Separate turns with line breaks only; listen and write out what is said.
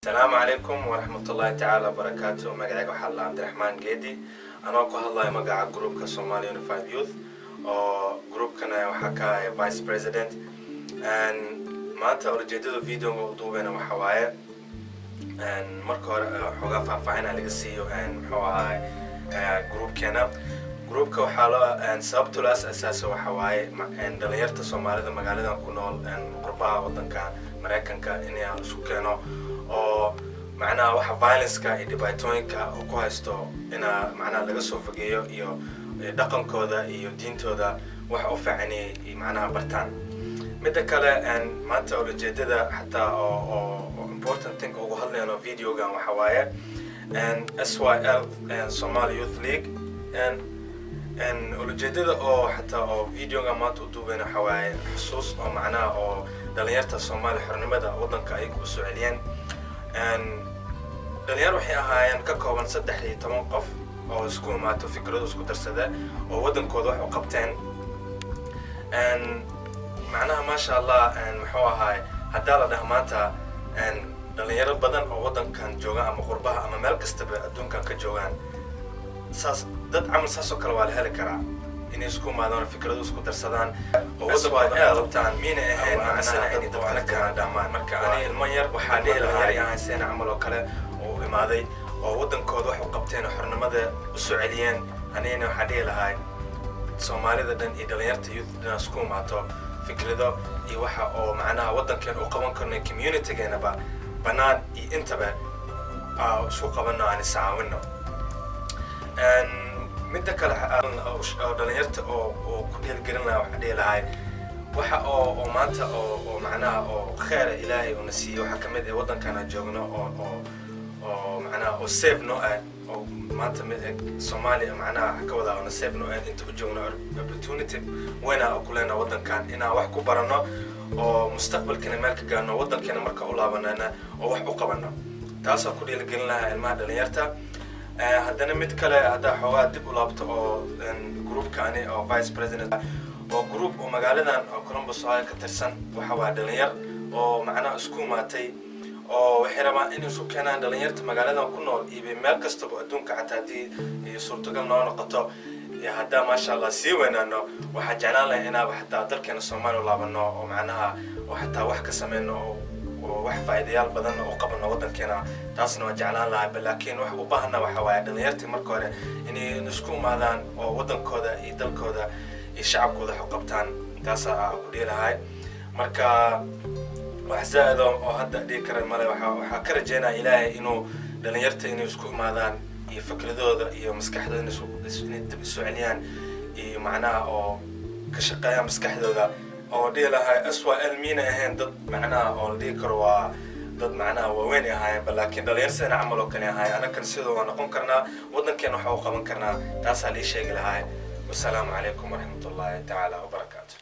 السلام عليكم ورحمة الله تعالى وبركاته. مقعد وحلا عبد الرحمن قيدي. أنا أكو هلا مقعد جروب كسومالي يونيفايد يوث أو جروب كنا وحكا فايس بريزيدنت and ما تقول جديد فيديو موضوعنا وحوايا and مركو حوقا فاعفعنا لقسيو and حواي جروب كنا جروب كوحلا and سبتو لاس أساسه وحواي and دليرت الصومالي ذا مقالنا كنول and قربها وطن كان مريكان كإني أسوكينو oo macnaha waxa violence-ka iyo dhibaatooyinka oo ku haysto ina macnaha laga soo fogeeyo iyo dhaqankooda iyo diintooda wax u fiicnay macnaha bartaan mid kale aan maanta ujeedada xataa oo important thing ugu hadlayno video-gan waxa waaye and SYL and Somali Youth League and ujeedada oo xataa oo video-ga maanta u duubeyno waxa waaye xusuus oo macnaha oo dhalinyarta Soomaali xornimada wadanka ay ku soo celiyeen and dhalinyar waxay ahaayeen ka kooban 13 qof oo isku imaato fikrado isku darsada oo wadankooda wax u qabteen and macnaha ma sha Allah and wuxuu ahaay hadaa la dhahmaanta and dhalinyaro badan oo wadankan jooga ama qurbaha ama meel kasta adduunkan ka joogaan saas dad camal saas oo kale waa la heli karaa inay isku imaadaan fikrado isku darsadaan oo wadankooda ay qabtaan miina ahayn macnaha inay dadka kala dhamaan marka ani ilmo yar waxaa dheelahay aan seen camal oo kale oo imaaday oo wadankooda wax u qabteen xornimada u soo celiyeen anina waxaa dheelahay Soomaalida dhan iyo dhalinyarta youth dhan isku imaato fikrado iyo waxa oo macnaha wadankan u qaban karno community-geenaba banaan iyo intaba isku qabanno aan isaawino and midda kale oo dhalinyarta oo ku dhiirgelin lahaa waxa dheelahay waxa oo maanta oo macnaha oo khayr Ilaahay uu nasiiyo waxa kamid ah wadankan aan joogno oo macnaha oo save no oo maanta Soomaaliya macnaha ka wada oo save no inta u joogno opportunity wayna ku leena wadankan inaan wax ku barano oo mustaqbalkana meel ka gaarno wadankeena marka u laabanana oo wax u qabano taas oo ku dhiirgelin lahaa ilmaha dhalinyarta haddana mid kale hada xoogaa dib u laabto oo groupkani oo vice president oo group oo magaaladan oo Columbus ay ka tirsan waxa waa dhalinyar oo macnaha isku maatay oo waxay rabaan inay soo keenaan dhalinyarta magaaladan ku nool iyo meel kasta oo adduunka xataadii iyo suurtagal noqoto hada ma sha Allah si weynaano waxa jeclaan lahayn inaan xataa dalkeena Soomaaliya laabano oo macnaha oo xataa wax ka sameeyno oo wax faa'iidayaal badan oo qabno wadankeena taasna waa jeclaan lahaa laakiin wax u baahanaa waxa waaye dhalinyartii marka hore inay isku imaadaan oo wadankooda iyo dalkooda iyo shacabkooda wax u qabtaan taas ku dheelahay marka wax zaado oo hadda dhig kara male waxa ka rajeynaa Ilaahay inuu dhalinyarta inay isku imaadaan iyo fikradooda iyo maskaxdooda inay dib u soo celiyaan iyo macnaha oo ka shaqeeyaan maskaxdooda oo dheelahay SYL miina ahayn dad macnaha oo dhig karo waa dad macnaha waaweyn ahaayeen laakiin dhalinyarada camal oo kale ahaayeen anakan sidoo waan noqon karnaa wadankeena waxa uu qaban karnaa taas aan ii sheegi lahaa. Wassalaamu calaykum warahmatullaahi ta'ala wabarakaatuh.